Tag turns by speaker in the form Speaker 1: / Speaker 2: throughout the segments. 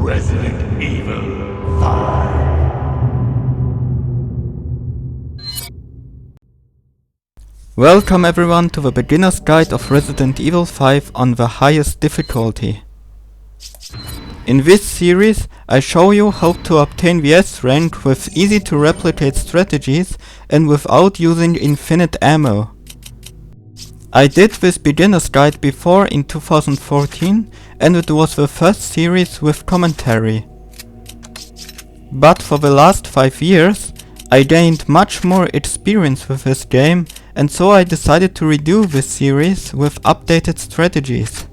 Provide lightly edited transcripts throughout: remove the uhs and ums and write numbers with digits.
Speaker 1: Resident Evil 5.
Speaker 2: Welcome everyone to the beginner's guide of Resident Evil 5 on the highest difficulty. In this series I show you how to obtain the S rank with easy to replicate strategies and without using infinite ammo. I did this beginner's guide before in 2014 and it was the first series with commentary. But for the last 5 years I gained much more experience with this game, and so I decided to redo this series with updated strategies.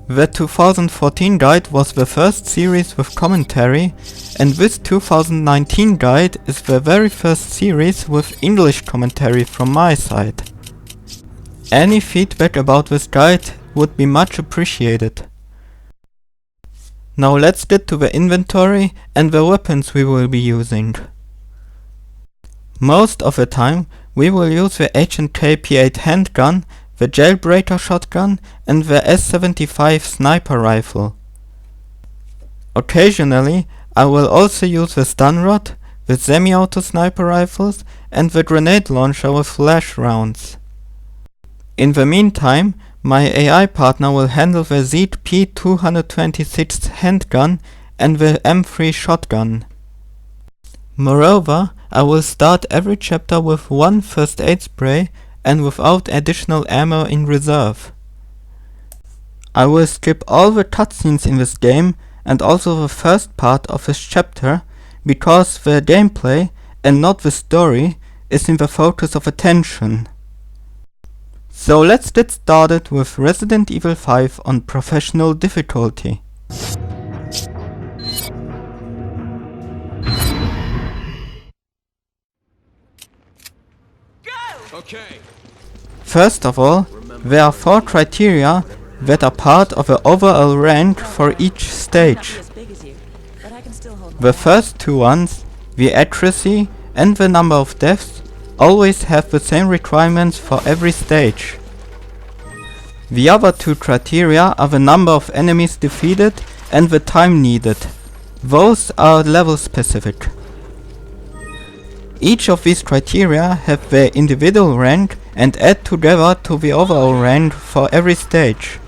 Speaker 2: The 2014 guide was the first series with commentary, and this 2019 guide is the very first series with English commentary from my side. Any feedback about this guide would be much appreciated. Now let's get to the inventory and the weapons we will be using. Most of the time we will use the H&K P8 handgun, the Jailbreaker shotgun and the S75 sniper rifle. Occasionally I will also use the stun rod, the semi-auto sniper rifles and the grenade launcher with flash rounds. In the meantime, my AI partner will handle the ZP-226 handgun and the M3 shotgun. Moreover, I will start every chapter with one first aid spray and without additional ammo in reserve. I will skip all the cutscenes in this game and also the first part of this chapter because the gameplay and not the story is in the focus of attention. So let's get started with Resident Evil 5 on professional difficulty.
Speaker 3: Okay.
Speaker 2: First of all, there are 4 criteria that are part of the overall rank for each stage. The first 2 ones, the accuracy and the number of deaths, always have the same requirements for every stage. The other 2 criteria are the number of enemies defeated and the time needed. Those are level specific. Each of these criteria have their individual rank and add together to the overall rank for every stage.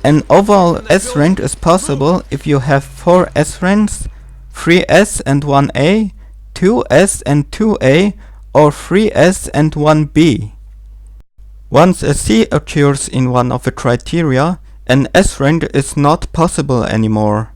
Speaker 2: An overall S rank is possible if you have 4 S ranks, 3 S and 1 A, 2 S and 2 A, or 3 S and 1 B. Once a C occurs in one of the criteria, an S rank is not possible anymore.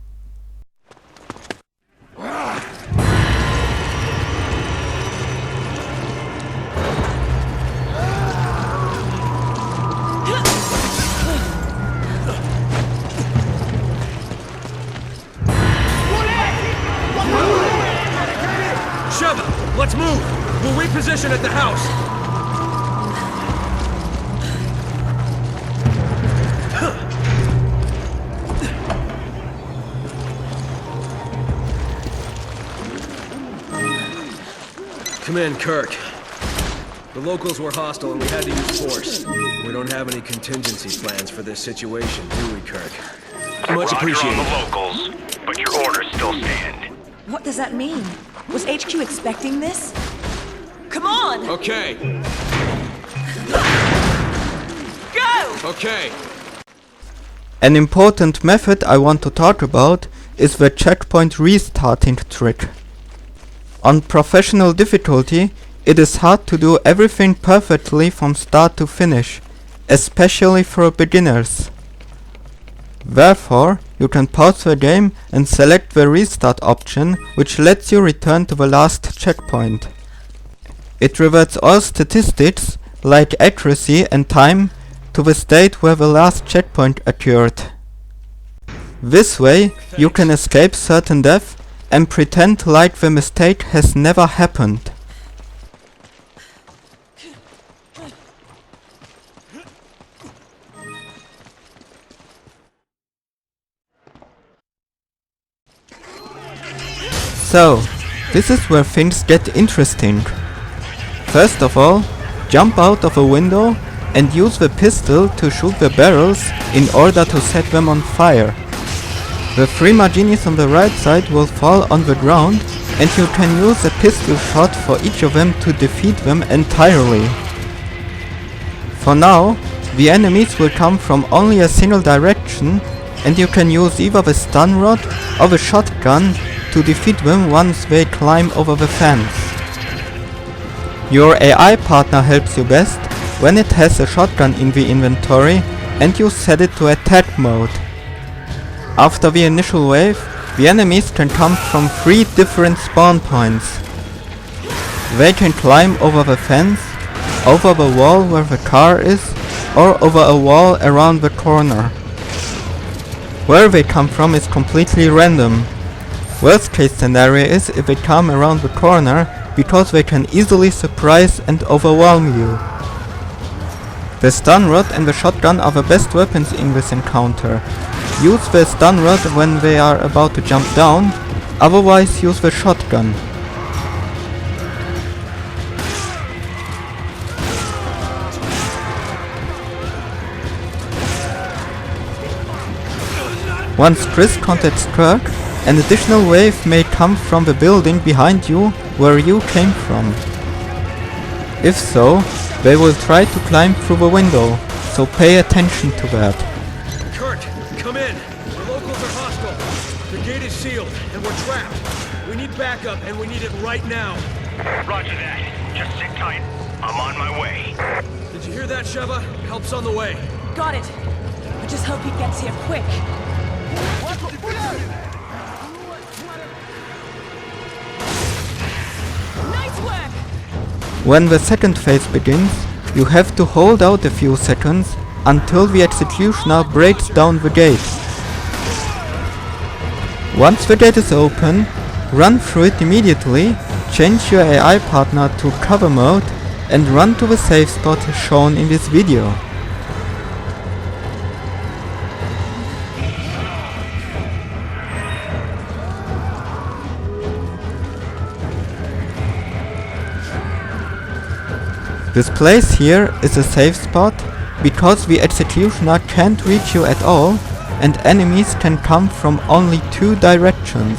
Speaker 3: Sheva, let's move! We'll reposition at the house! Come in, Kirk. The locals were hostile and we had to use force. We don't have any contingency plans for this situation, do we, Kirk? Much appreciated.
Speaker 4: Roger on the locals, but your orders still stand.
Speaker 5: What does that mean? Was HQ expecting this? Come on!
Speaker 3: Okay,
Speaker 5: Go!
Speaker 3: okay.
Speaker 2: An important method I want to talk about is the checkpoint restarting trick. On professional difficulty, it is hard to do everything perfectly from start to finish, especially for beginners. Therefore, you can pause the game and select the restart option, which lets you return to the last checkpoint. It reverts all statistics, like accuracy and time, to the state where the last checkpoint occurred. This way, you can escape certain death and pretend like the mistake has never happened. So, this is where things get interesting. First of all, jump out of a window and use the pistol to shoot the barrels in order to set them on fire. The 3 Marginis on the right side will fall on the ground, and you can use a pistol shot for each of them to defeat them entirely. For now, the enemies will come from only a single direction, and you can use either the stun rod or the shotgun to defeat them once they climb over the fence. Your AI partner helps you best when it has a shotgun in the inventory and you set it to attack mode. After the initial wave, the enemies can come from 3 different spawn points. They can climb over the fence, over the wall where the car is, or over a wall around the corner. Where they come from is completely random. Worst case scenario is if they come around the corner, because they can easily surprise and overwhelm you. The stun rod and the shotgun are the best weapons in this encounter. Use the stun rod when they are about to jump down, otherwise use the shotgun. Once Chris contacts Kirk, an additional wave may come from the building behind you where you came from. If so, they will try to climb through the window, so pay attention to that.
Speaker 3: Kirk, come in. The locals are hostile. The gate is sealed, and we're trapped. We need backup, and we need it right now.
Speaker 4: Roger that. Just sit tight. I'm on my way.
Speaker 3: Did you hear that, Sheva? Help's on the way.
Speaker 5: Got it. I just hope he gets here quick. Nice work!
Speaker 2: When the second phase begins, you have to hold out a few seconds until the executioner breaks down the gate. Once the gate is open, run through it immediately, change your AI partner to cover mode, and run to the safe spot shown in this video. This place here is a safe spot because the executioner can't reach you at all and enemies can come from only 2 directions.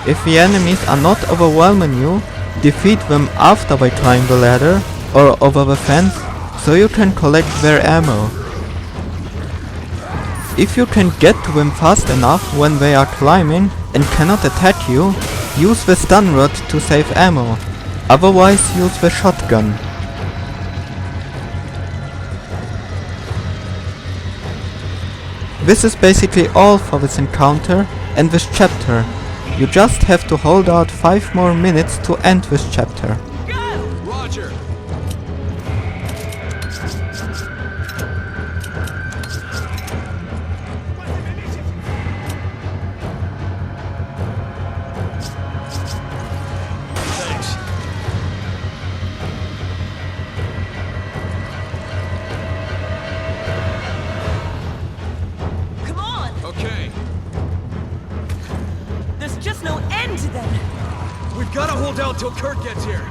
Speaker 2: If the enemies are not overwhelming you, defeat them after they climb the ladder or over the fence so you can collect their ammo. If you can get to them fast enough when they are climbing and cannot attack you, use the stun rod to save ammo. Otherwise use the shotgun. This is basically all for this encounter and this chapter. You just have to hold out 5 more minutes to end this chapter.
Speaker 3: Roger. Thanks.
Speaker 5: Come on!
Speaker 3: Okay.
Speaker 5: There's just no end to them!
Speaker 3: We've got to hold out till Kirk gets here.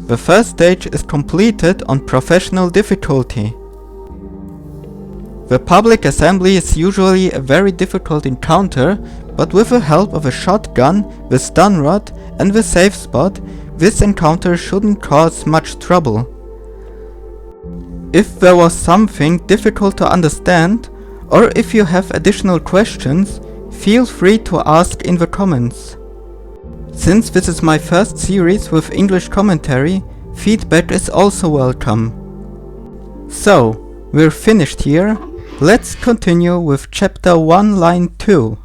Speaker 2: The first stage is completed on professional difficulty. The public assembly is usually a very difficult encounter, but with the help of a shotgun, the stun rod and the safe spot, this encounter shouldn't cause much trouble. If there was something difficult to understand, or if you have additional questions, feel free to ask in the comments. Since this is my first series with English commentary, feedback is also welcome. So, we're finished here. Let's continue with chapter 1 line 2.